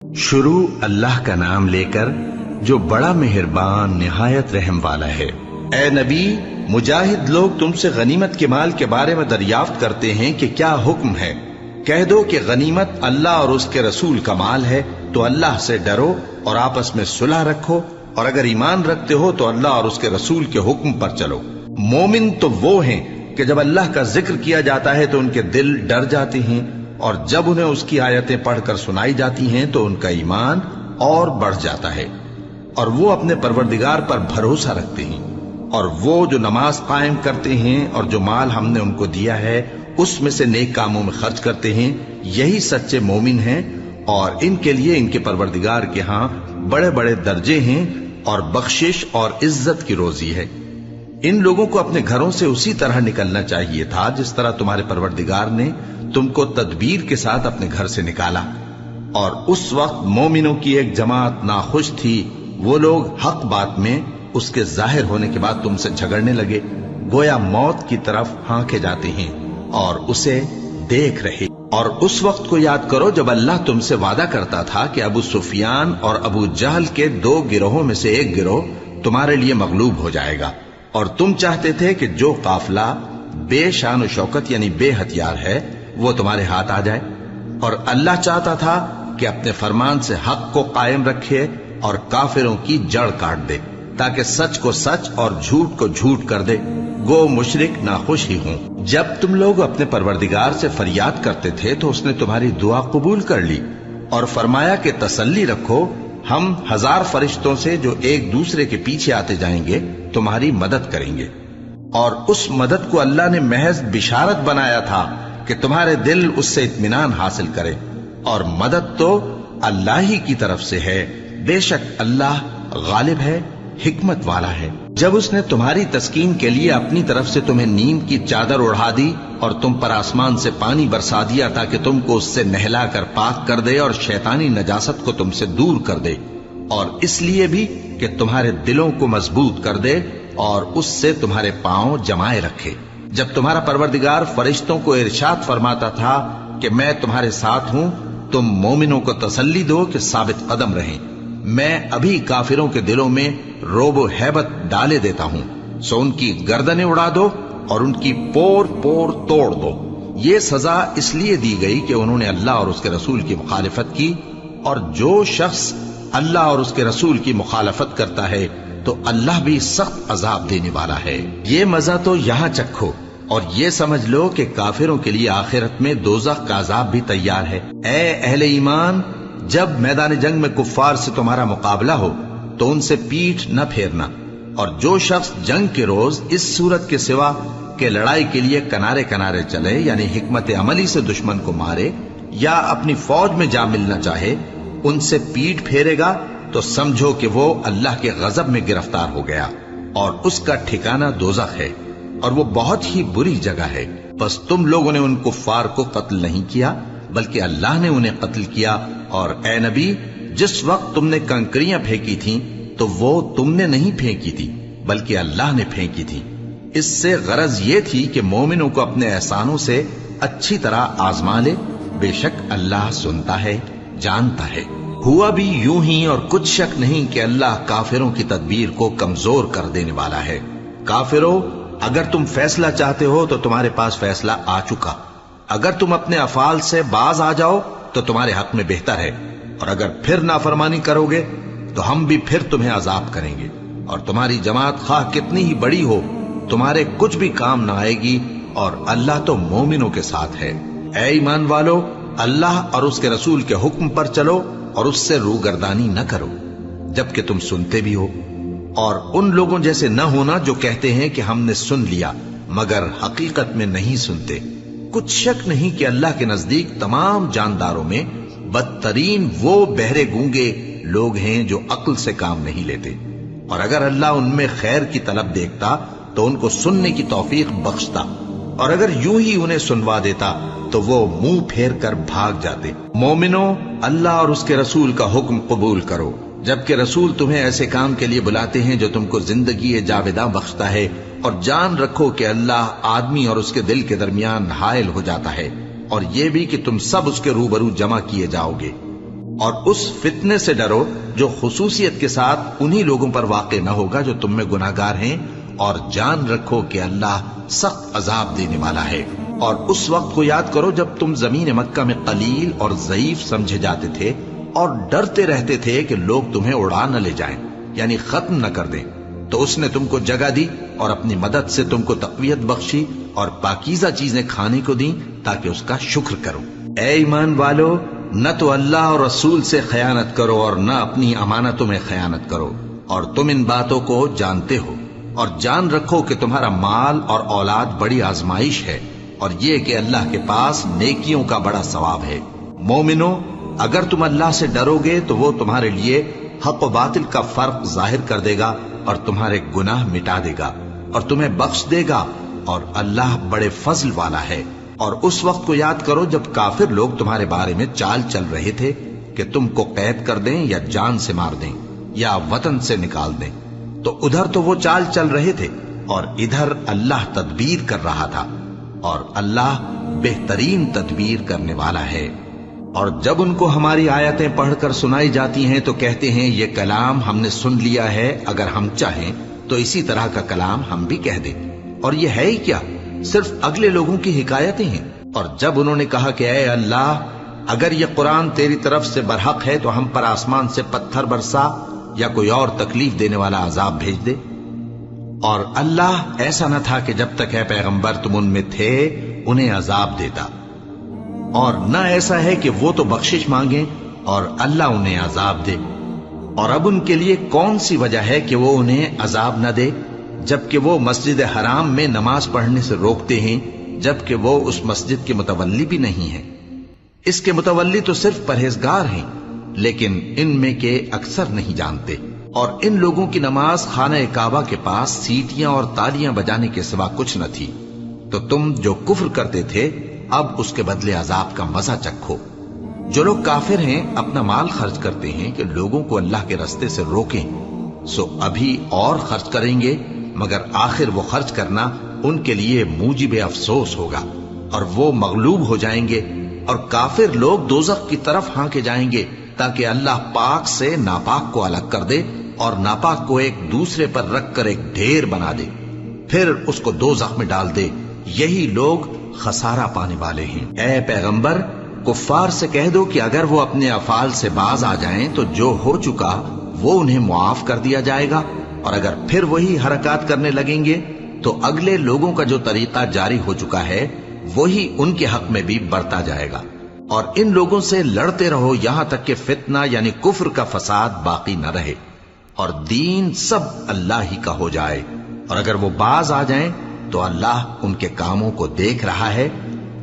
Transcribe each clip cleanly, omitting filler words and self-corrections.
शुरू अल्लाह का नाम लेकर जो बड़ा मेहरबान निहायत रहम वाला है। ए नबी, मुजाहिद लोग तुमसे गनीमत के माल के बारे में दरियाफ्त करते हैं कि क्या हुक्म है। कह दो कि गनीमत अल्लाह और उसके रसूल का माल है, तो अल्लाह से डरो और आपस में सुलह रखो, और अगर ईमान रखते हो तो अल्लाह और उसके रसूल के हुक्म पर चलो। मोमिन तो वो हैं कि जब अल्लाह का जिक्र किया जाता है तो उनके दिल डर जाते हैं, और जब उन्हें उसकी आयतें पढ़कर सुनाई जाती हैं तो उनका ईमान और बढ़ जाता है, और वो अपने परवरदिगार पर भरोसा रखते हैं। और वो जो नमाज कायम करते हैं और जो माल हमने उनको दिया है उसमें से नेक कामों में खर्च करते हैं, यही सच्चे मोमिन हैं, और इनके लिए इनके परवरदिगार के यहाँ बड़े बड़े दर्जे हैं और बख्शिश और इज्जत की रोजी है। इन लोगों को अपने घरों से उसी तरह निकलना चाहिए था जिस तरह तुम्हारे परवरदिगार ने तुमको तदबीर के साथ अपने घर से निकाला। और उस वक्त मोमिनों की एक जमात नाखुश थी। वो लोग हक बात में उसके जाहिर होने के बाद तुमसे झगड़ने लगे, गोया मौत की तरफ हांके जाते हैं और उसे देख रहे। और उस वक्त को याद करो जब अल्लाह तुमसे वादा करता था कि अबू सुफियान और अबू जहल के 2 गिरोहों में से एक गिरोह तुम्हारे लिए मगलूब हो जाएगा, और तुम चाहते थे कि जो काफिला बेशान व शौकत यानी बेहथियार है वो तुम्हारे हाथ आ जाए। और अल्लाह चाहता था कि अपने फरमान से हक को कायम रखे और काफिरों की जड़ काट दे, ताकि सच को सच और झूठ को झूठ कर दे। गो मुशरिक नाखुश ही हों। जब तुम लोग अपने परवरदिगार से फरियाद करते थे तो उसने तुम्हारी दुआ कबूल कर ली और फरमाया कि तसल्ली रखो, हम 1000 फरिश्तों से जो एक दूसरे के पीछे आते जाएंगे तुम्हारी मदद करेंगे। और उस मदद को अल्लाह ने महज बिशारत बनाया था कि तुम्हारे दिल उससे इत्मीनान हासिल करे, और मदद तो अल्लाह ही की तरफ से है। बेशक अल्लाह गालिब है, हिकमत वाला है। जब उसने तुम्हारी तस्कीन के लिए अपनी तरफ से तुम्हें नीम की चादर ओढ़ा दी और तुम पर आसमान से पानी बरसा दिया ताकि तुमको उससे नहला कर पाक कर दे और शैतानी नजासत को तुमसे दूर कर दे, और इसलिए भी कि तुम्हारे दिलों को मजबूत कर दे और उससे तुम्हारे पांव जमाए रखे। जब तुम्हारा परवरदिगार फरिश्तों को इरशाद फरमाता था कि मैं तुम्हारे साथ हूं, तुम मोमिनों को तसल्ली दो कि साबित कदम रहें। मैं अभी काफिरों के दिलों में रोब व हैबत डाले देता हूं, सो उनकी गर्दनें उड़ा दो और उनकी पोर पोर तोड़ दो। ये सजा इसलिए दी गई कि उन्होंने अल्लाह और उसके रसूल की मुखालिफत की, और जो शख्स अल्लाह और उसके रसूल की मुखालफत करता है तो अल्लाह भी सख्त अजाब देने वाला है। ये मजा तो यहां चखो और ये समझ लो कि काफिरों के लिए आखिरत में दोज़ख का अजाब भी तैयार है। ए अहले ईमान, जब मैदान जंग में कुफ्फार से तुम्हारा मुकाबला हो तो उनसे पीठ न फेरना, और जो शख्स जंग के रोज इस सूरत के सिवा के लड़ाई के लिए किनारे किनारे चले यानी हिकमत अमली से दुश्मन को मारे या अपनी फौज में जा मिलना चाहे, उनसे पीठ फेरेगा तो समझो कि वो अल्लाह के गजब में गिरफ्तार हो गया, और उसका ठिकाना दोज़ख है, और वो बहुत ही बुरी जगह है। बस तुम लोगों ने उन कुफ्फार को कत्ल नहीं किया बल्कि अल्लाह ने उन्हें कत्ल किया। और ए नबी, जिस वक्त तुमने कंकरियां फेंकी थीं तो वो तुमने नहीं फेंकी थी बल्कि अल्लाह ने फेंकी थी। इससे गरज ये थी कि मोमिनों को अपने एहसानों से अच्छी तरह आजमा ले। बेशक अल्लाह सुनता है, जानता है। हुआ भी यूं ही, और कुछ शक नहीं कि अल्लाह काफिरों की तदबीर को कमजोर कर देने वाला है। काफिरों, अगर तुम फैसला चाहते हो तो तुम्हारे पास फैसला आ चुका। अगर तुम अपने अफाल से बाज आ जाओ तो तुम्हारे हक में बेहतर है, और अगर फिर नाफरमानी करोगे तो हम भी फिर तुम्हें अजाब करेंगे, और तुम्हारी जमात खाह कितनी ही बड़ी हो तुम्हारे कुछ भी काम ना आएगी, और अल्लाह तो मोमिनों के साथ है। ऐ ईमान वालो, अल्लाह और उसके रसूल के हुक्म पर चलो और उससे रूगर्दानी न करो जबकि तुम सुनते भी हो, और उन लोगों जैसे न होना जो कहते हैं कि हमने सुन लिया मगर हकीकत में नहीं सुनते। कुछ शक नहीं कि अल्लाह के नजदीक तमाम जानदारों में बदतरीन वो बहरे गूंगे लोग हैं जो अक्ल से काम नहीं लेते, और अगर अल्लाह उनमें खैर की तलब देखता तो उनको सुनने की तौफीक बख्शता, और अगर यूं ही उन्हें सुनवा देता तो वो मुंह फेर कर भाग जाते। मोमिनो, अल्लाह और उसके रसूल का हुक्म कबूल करो, जबकि रसूल तुम्हें ऐसे काम के लिए बुलाते हैं जो तुमको जिंदगी जावेदा बख्शता है, और जान रखो कि अल्लाह आदमी और उसके दिल के दरमियान हायल हो जाता है, और ये भी कि तुम सब उसके रूबरू जमा किए जाओगे। اور اس فتنے سے ڈرو جو خصوصیت کے ساتھ انہی لوگوں پر واقع نہ ہوگا جو تم میں گناہگار ہیں، اور جان رکھو کہ اللہ سخت عذاب دینے والا ہے۔ اور اس وقت کو یاد کرو جب تم زمین مکہ میں قلیل اور ضعیف سمجھے جاتے تھے اور ڈرتے رہتے تھے کہ لوگ تمہیں اڑا نہ لے جائیں، یعنی ختم نہ کر دیں، تو اس نے تم کو جگہ دی اور اپنی مدد سے تم کو تقویت بخشی اور پاکیزہ چیزیں کھانے کو دیں تاکہ اس کا شکر کرو۔ اے ایمان والو، نہ تو اللہ اور رسول سے خیانت کرو اور نہ اپنی امانتوں میں خیانت کرو، اور تم ان باتوں کو جانتے ہو، اور جان رکھو کہ تمہارا مال اور اولاد بڑی آزمائش ہے، اور یہ کہ اللہ کے پاس نیکیوں کا بڑا ثواب ہے۔ مومنو، اگر تم اللہ سے ڈرو گے تو وہ تمہارے لیے حق و باطل کا فرق ظاہر کر دے گا اور تمہارے گناہ مٹا دے گا اور تمہیں بخش دے گا، اور اللہ بڑے فضل والا ہے۔ اور اس وقت کو یاد کرو جب کافر لوگ تمہارے بارے میں چال چل رہے تھے کہ تم کو قید کر دیں یا جان سے مار دیں یا وطن سے نکال دیں، تو ادھر تو وہ چال چل رہے تھے اور ادھر اللہ تدبیر کر رہا تھا، اور اللہ بہترین تدبیر کرنے والا ہے۔ اور جب ان کو ہماری آیتیں پڑھ کر سنائی جاتی ہیں تو کہتے ہیں یہ کلام ہم نے سن لیا ہے، اگر ہم چاہیں تو اسی طرح کا کلام ہم بھی کہہ دیں، اور یہ ہے ہی کیا، صرف اگلے لوگوں کی حکایتیں ہیں۔ اور جب انہوں نے کہا کہ اے اللہ، اگر یہ قرآن تیری طرف سے برحق ہے تو ہم پر آسمان سے پتھر برسا یا کوئی اور تکلیف دینے والا عذاب بھیج دے۔ اور اللہ ایسا نہ تھا کہ جب تک اے پیغمبر تم ان میں تھے انہیں عذاب دیتا، اور نہ ایسا ہے کہ وہ تو بخشش مانگیں اور اللہ انہیں عذاب دے۔ اور اب ان کے لیے کون سی وجہ ہے کہ وہ انہیں عذاب نہ دے، جبکہ وہ مسجد حرام میں نماز پڑھنے سے روکتے ہیں، جبکہ وہ اس مسجد کے متولی بھی نہیں ہیں۔ اس کے متولی تو صرف پرہیزگار ہیں، لیکن ان میں کے اکثر نہیں جانتے۔ اور ان لوگوں کی نماز خانہ کعبہ کے پاس سیٹیاں اور تالیاں بجانے کے سوا کچھ نہ تھی، تو تم جو کفر کرتے تھے اب اس کے بدلے عذاب کا مزہ چکھو۔ جو لوگ کافر ہیں اپنا مال خرچ کرتے ہیں کہ لوگوں کو اللہ کے راستے سے روکیں، سو ابھی اور خرچ کریں گے، مگر آخر وہ خرچ کرنا ان کے لیے موجب افسوس ہوگا، اور وہ مغلوب ہو جائیں گے، اور کافر لوگ دوزخ کی طرف ہانکے جائیں گے تاکہ اللہ پاک سے ناپاک کو الگ کر دے اور ناپاک کو ایک دوسرے پر رکھ کر ایک ڈھیر بنا دے، پھر اس کو دوزخ میں ڈال دے۔ یہی لوگ خسارہ پانے والے ہیں۔ اے پیغمبر، کفار سے کہہ دو کہ اگر وہ اپنے افعال سے باز آ جائیں تو جو ہو چکا وہ انہیں معاف کر دیا جائے گا، اور اگر پھر وہی حرکات کرنے لگیں گے تو اگلے لوگوں کا جو طریقہ جاری ہو چکا ہے وہی ان کے حق میں بھی برتا جائے گا۔ اور ان لوگوں سے لڑتے رہو یہاں تک کہ فتنہ یعنی کفر کا فساد باقی نہ رہے اور دین سب اللہ ہی کا ہو جائے، اور اگر وہ باز آ جائیں تو اللہ ان کے کاموں کو دیکھ رہا ہے،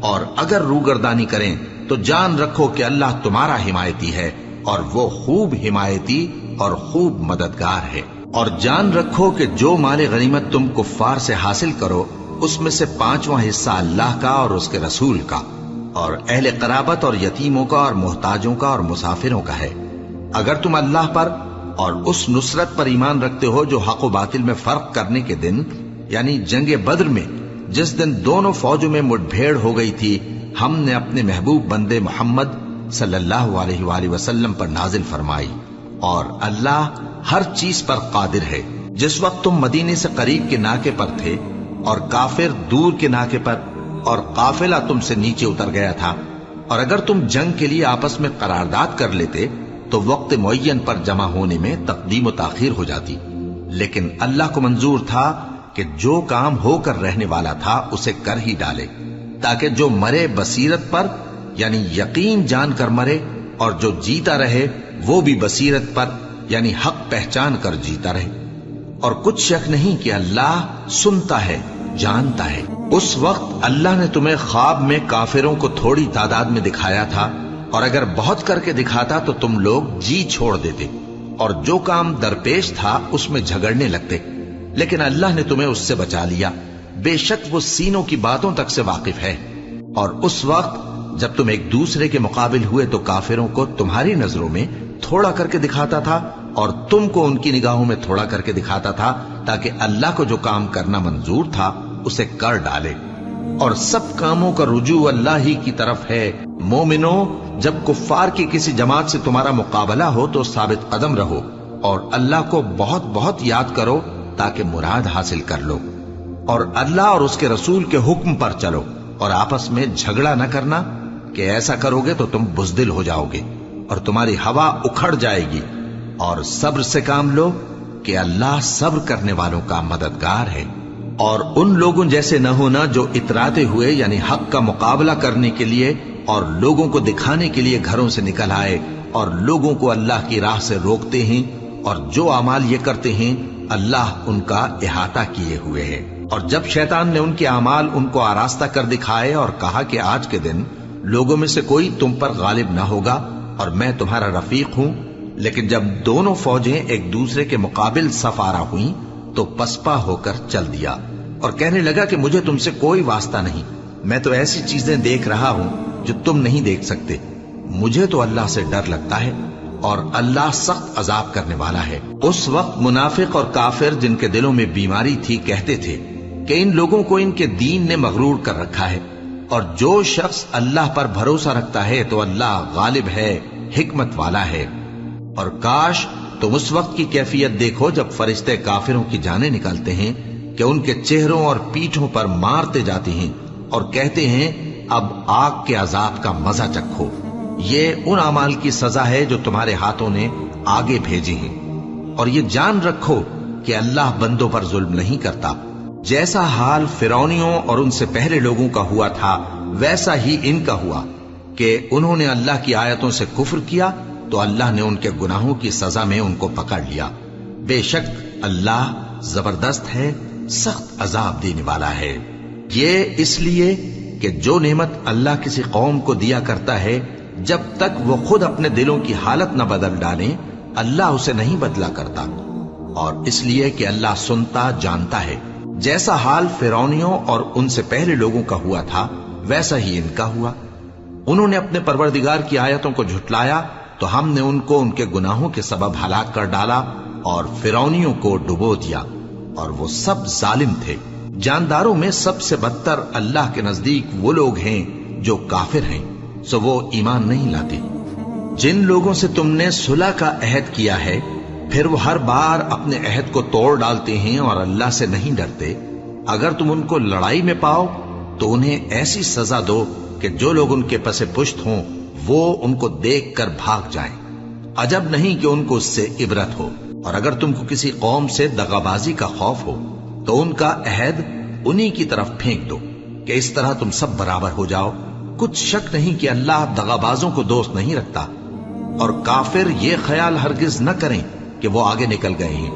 اور اگر روگردانی کریں تو جان رکھو کہ اللہ تمہارا حمایتی ہے، اور وہ خوب حمایتی اور خوب مددگار ہے۔ اور جان رکھو کہ جو مال غنیمت تم کفار سے حاصل کرو اس میں سے 5واں حصہ اللہ کا اور اس کے رسول کا اور اہل قرابت اور یتیموں کا اور محتاجوں کا اور مسافروں کا ہے۔ اگر تم اللہ پر اور اس نصرت پر ایمان رکھتے ہو جو حق و باطل میں فرق کرنے کے دن یعنی جنگ بدر میں جس دن دونوں فوجوں میں مٹ بھیڑ ہو گئی تھی، ہم نے اپنے محبوب بندے محمد صلی اللہ علیہ وآلہ وسلم پر نازل فرمائی، اور اللہ ہر چیز پر قادر ہے۔ جس وقت تم مدینے سے قریب کے ناکے پر تھے اور کافر دور کے ناکے پر، اور قافلہ تم سے نیچے اتر گیا تھا، اور اگر تم جنگ کے لیے آپس میں قرارداد کر لیتے تو وقت معین پر جمع ہونے میں تقدیم و تاخیر ہو جاتی، لیکن اللہ کو منظور تھا کہ جو کام ہو کر رہنے والا تھا اسے کر ہی ڈالے، تاکہ جو مرے بصیرت پر یعنی یقین جان کر مرے، اور جو جیتا رہے وہ بھی بصیرت پر یعنی حق پہچان کر جیتا رہے۔ اور کچھ شک نہیں کہ اللہ سنتا ہے، جانتا ہے۔ اس وقت اللہ نے تمہیں خواب میں کافروں کو تھوڑی تعداد میں دکھایا تھا، اور اگر بہت کر کے دکھاتا تو تم لوگ جی چھوڑ دیتے اور جو کام درپیش تھا اس میں جھگڑنے لگتے، لیکن اللہ نے تمہیں اس سے بچا لیا، بے شک وہ سینوں کی باتوں تک سے واقف ہے۔ اور اس وقت جب تم ایک دوسرے کے مقابل ہوئے تو کافروں کو تمہاری نظروں میں تھوڑا کر کے دکھاتا تھا اور تم کو ان کی نگاہوں میں تھوڑا کر کے دکھاتا تھا، تاکہ اللہ کو جو کام کرنا منظور تھا اسے کر ڈالے۔ اور سب کاموں کا رجوع اللہ ہی کی طرف ہے، मोमिनो, जब कुफ्फार की किसी जमात से तुम्हारा मुकाबला हो तो साबित कदम रहो और अल्लाह को बहुत बहुत याद करो ताकि मुराद हासिल कर लो, और अल्लाह और उसके रसूल के हुक्म पर चलो, और आपस में झगड़ा न करना कि ऐसा करोगे तो तुम बुज़दिल हो जाओगे और तुम्हारी हवा उखड़ जाएगी, और सब्र से काम लो कि अल्लाह सब्र करने वालों का मददगार है। और उन लोगों जैसे न होना जो इतराते हुए यानी हक का मुकाबला करने के लिए और लोगों को दिखाने के लिए घरों से निकल आए और लोगों को अल्लाह की राह से रोकते हैं, और जो अमाल ये करते हैं अल्लाह उनका इहाता किए हुए है। और जब शैतान ने उनके अमाल उनको आरास्ता कर दिखाए और कहा कि आज के दिन लोगों में से कोई तुम पर गालिब न होगा और मैं तुम्हारा रफीक हूं, लेकिन जब दोनों फौजें एक दूसरे के मुकाबिल सफारा हुई तो पसपा होकर चल दिया और कहने लगा कि मुझे तुमसे कोई वास्ता नहीं, मैं तो ऐसी चीजें देख रहा हूं जो तुम नहीं देख सकते। मुझे तो अल्लाह से डर लगता है और अल्लाह सख्त अजाब करने वाला है। उस वक्त मुनाफिक और काफिर जिनके दिलों में बीमारी थी कहते थे कि इन लोगों को इनके दीन ने मगरूर कर रखा है, और जो शख्स अल्लाह पर भरोसा रखता है तो अल्लाह गालिब है, हिकमत वाला है। और काश तुम उस वक्त की कैफियत देखो जब फरिश्ते काफिरों की जानें निकालते हैं कि उनके चेहरों और पीठों पर मारते जाते हैं और कहते हैं अब आग के अजाब का मजा चखो। ये उन अमाल की सजा है जो तुम्हारे हाथों ने आगे भेजी हैं, और ये जान रखो कि अल्लाह बंदों पर जुल्म नहीं करता। जैसा हाल फिरौनियों और उनसे पहले लोगों का हुआ था वैसा ही इनका हुआ कि उन्होंने अल्लाह की आयतों से कुफ्र किया तो अल्लाह ने उनके गुनाहों की सजा में उनको पकड़ लिया। बेशक अल्लाह जबरदस्त है, सख्त अजाब देने वाला है। ये इसलिए कि जो नेमत अल्लाह किसी कौम को दिया करता है जब तक वो खुद अपने दिलों की हालत न बदल डाले अल्लाह उसे नहीं बदला करता, और इसलिए कि अल्लाह सुनता जानता है। जैसा हाल फिरौनियों और उनसे पहले लोगों का हुआ था वैसा ही इनका हुआ। उन्होंने अपने परवरदिगार की आयतों को झुटलाया तो हमने उनको उनके गुनाहों के सबब हलाक कर डाला और फिरौनियों को डुबो दिया, और वो सब जालिम थे। जानदारों में सबसे बदतर अल्लाह के नजदीक वो लोग हैं जो काफिर हैं, सो वो ईमान नहीं लाते। जिन लोगों से तुमने सुलह का अहद किया है फिर वो हर बार अपने अहद को तोड़ डालते हैं और अल्लाह से नहीं डरते, अगर तुम उनको लड़ाई में पाओ तो उन्हें ऐसी सजा दो कि जो लोग उनके पसे पुश्त हों वो उनको देख कर भाग जाएं। अजब नहीं कि उनको उससे इबरत हो। और अगर तुमको किसी कौम से दगाबाजी का खौफ हो तो उनका अहद उन्हीं की तरफ फेंक दो कि इस तरह तुम सब बराबर हो जाओ। कुछ शक नहीं कि अल्लाह दगाबाजों को दोस्त नहीं रखता, और काफिर ये ख्याल हरगिज न करें कि वो आगे निकल गए हैं,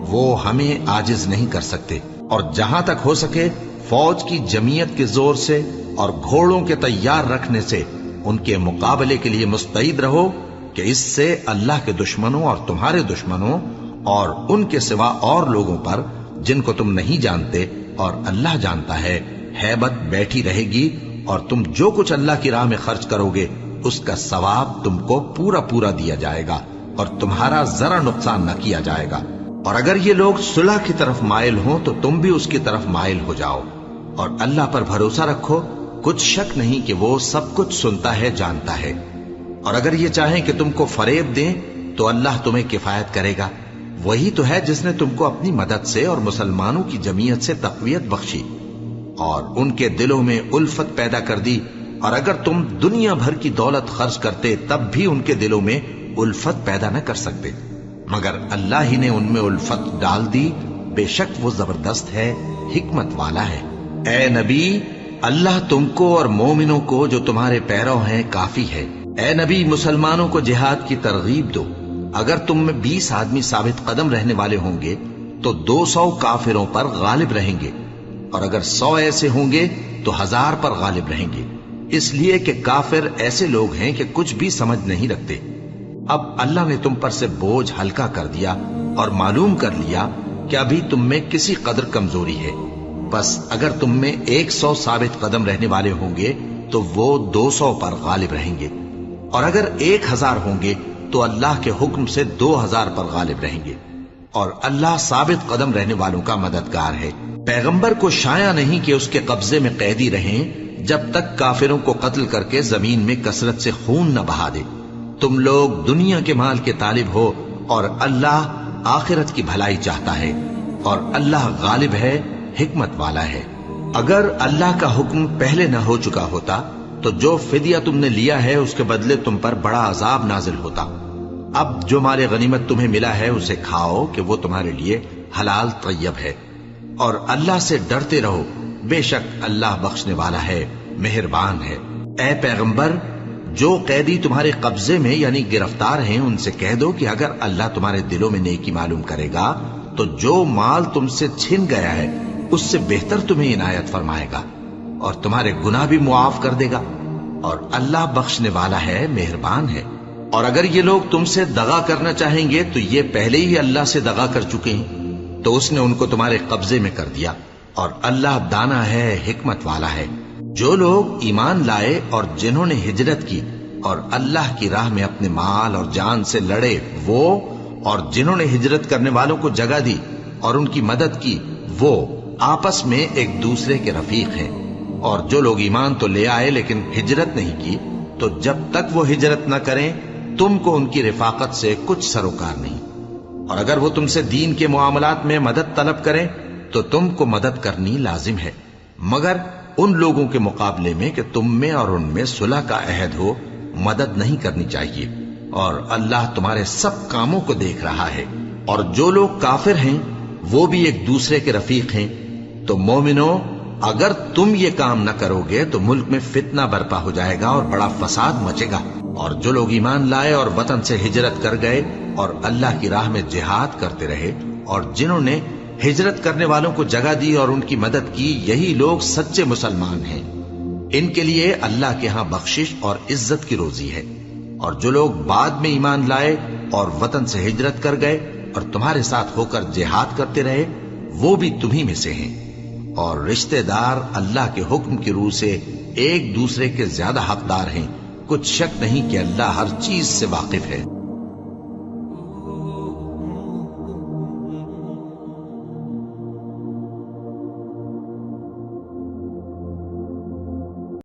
वो हमें आजिज नहीं कर सकते। और जहां तक हो सके फौज की जमीयत के जोर से और घोड़ों के तैयार रखने से उनके मुकाबले के लिए मुस्तैद रहो कि इससे अल्लाह के दुश्मनों और तुम्हारे दुश्मनों और उनके सिवा और लोगों पर जिनको तुम नहीं जानते और अल्लाह जानता है हैबत बैठी रहेगी, और तुम जो कुछ अल्लाह की राह में खर्च करोगे उसका सवाब तुमको पूरा पूरा दिया जाएगा और तुम्हारा जरा नुकसान न किया जाएगा। और अगर ये लोग सुलह की तरफ माइल हों तो तुम भी उसकी तरफ माइल हो जाओ, और अल्लाह पर भरोसा रखो। कुछ शक नहीं कि वो सब कुछ सुनता है, जानता है। और अगर ये चाहें कि तुमको फरेब दें तो अल्लाह तुम्हें किफायत करेगा। वही तो है जिसने तुमको अपनी मदद से और मुसलमानों की जमीयत से तक़वियत बख्शी और उनके दिलों में उल्फत पैदा कर दी। और अगर तुम दुनिया भर की दौलत खर्च करते तब भी उनके दिलों में उल्फत पैदा न कर सकते, मगर अल्लाह ही ने उनमें उल्फत डाल दी। बेशक वो जबरदस्त है, हिकमत वाला है। ए नबी, अल्लाह तुमको और मोमिनों को जो तुम्हारे पैरों हैं काफी है। ए नबी, मुसलमानों को जिहाद की तरगीब दो। अगर तुम में 20 आदमी साबित कदम रहने वाले होंगे तो 200 काफिरों पर गालिब रहेंगे, और अगर 100 ऐसे होंगे तो 1000 पर गालिब रहेंगे, इसलिए कि काफिर ऐसे लोग हैं कि कुछ भी समझ नहीं रखते। अब अल्लाह ने तुम पर से बोझ हल्का कर दिया और मालूम कर लिया कि अभी तुम में किसी कदर कमजोरी है। बस अगर तुम में 100 साबित कदम रहने वाले होंगे तो वो 200 पर गालिब रहेंगे, और अगर 1000 होंगे तो अल्लाह के हुक्म से 2000 पर गालिब रहेंगे, और अल्लाह साबित कदम रहने वालों का मददगार है। पैगंबर को शाया नहीं कि उसके कब्जे में कैदी रहें جب تک کافروں کو قتل کر کے زمین میں کثرت سے خون نہ بہا دے۔ تم لوگ دنیا کے مال کے طالب ہو اور اللہ آخرت کی بھلائی چاہتا ہے، اور اللہ غالب ہے، حکمت والا ہے۔ اگر اللہ کا حکم پہلے نہ ہو چکا ہوتا تو جو فدیہ تم نے لیا ہے اس کے بدلے تم پر بڑا عذاب نازل ہوتا۔ اب جو مال غنیمت تمہیں ملا ہے اسے کھاؤ کہ وہ تمہارے لیے حلال طیب ہے، اور اللہ سے ڈرتے رہو، بے شک اللہ بخشنے والا ہے، مہربان ہے۔ اے پیغمبر، جو قیدی تمہارے قبضے میں یعنی گرفتار ہیں ان سے کہہ دو کہ اگر اللہ تمہارے دلوں میں نیکی معلوم کرے گا تو جو مال تم سے چھن گیا ہے اس سے بہتر تمہیں عنایت فرمائے گا، اور تمہارے گناہ بھی معاف کر دے گا، اور اللہ بخشنے والا ہے، مہربان ہے۔ اور اگر یہ لوگ تم سے دغا کرنا چاہیں گے تو یہ پہلے ہی اللہ سے دغا کر چکے ہیں، تو اس نے ان کو تمہارے قبضے میں کر دیا، اور اللہ دانا ہے، حکمت والا ہے۔ جو لوگ ایمان لائے اور جنہوں نے ہجرت کی اور اللہ کی راہ میں اپنے مال اور جان سے لڑے، وہ اور جنہوں نے ہجرت کرنے والوں کو جگہ دی اور ان کی مدد کی، وہ آپس میں ایک دوسرے کے رفیق ہیں۔ اور جو لوگ ایمان تو لے آئے لیکن ہجرت نہیں کی، تو جب تک وہ ہجرت نہ کریں تم کو ان کی رفاقت سے کچھ سروکار نہیں۔ اور اگر وہ تم سے دین کے معاملات میں مدد طلب کریں تو تم کو مدد کرنی لازم ہے، مگر ان لوگوں کے مقابلے میں کہ تم میں اور ان میں صلح کا عہد ہو مدد نہیں کرنی چاہیے، اور اللہ تمہارے سب کاموں کو دیکھ رہا ہے۔ اور جو لوگ کافر ہیں وہ بھی ایک دوسرے کے رفیق ہیں۔ تو مومنو، اگر تم یہ کام نہ کرو گے تو ملک میں فتنہ برپا ہو جائے گا اور بڑا فساد مچے گا۔ اور جو لوگ ایمان لائے اور وطن سے ہجرت کر گئے اور اللہ کی راہ میں جہاد کرتے رہے، اور جنہوں نے ہجرت کرنے والوں کو جگہ دی اور ان کی مدد کی، یہی لوگ سچے مسلمان ہیں۔ ان کے لیے اللہ کے ہاں بخشش اور عزت کی روزی ہے۔ اور جو لوگ بعد میں ایمان لائے اور وطن سے ہجرت کر گئے اور تمہارے ساتھ ہو کر جہاد کرتے رہے، وہ بھی تمہیں میں سے ہیں۔ اور رشتہ دار اللہ کے حکم کی روح سے ایک دوسرے کے زیادہ حقدار ہیں، کچھ شک نہیں کہ اللہ ہر چیز سے واقف ہے۔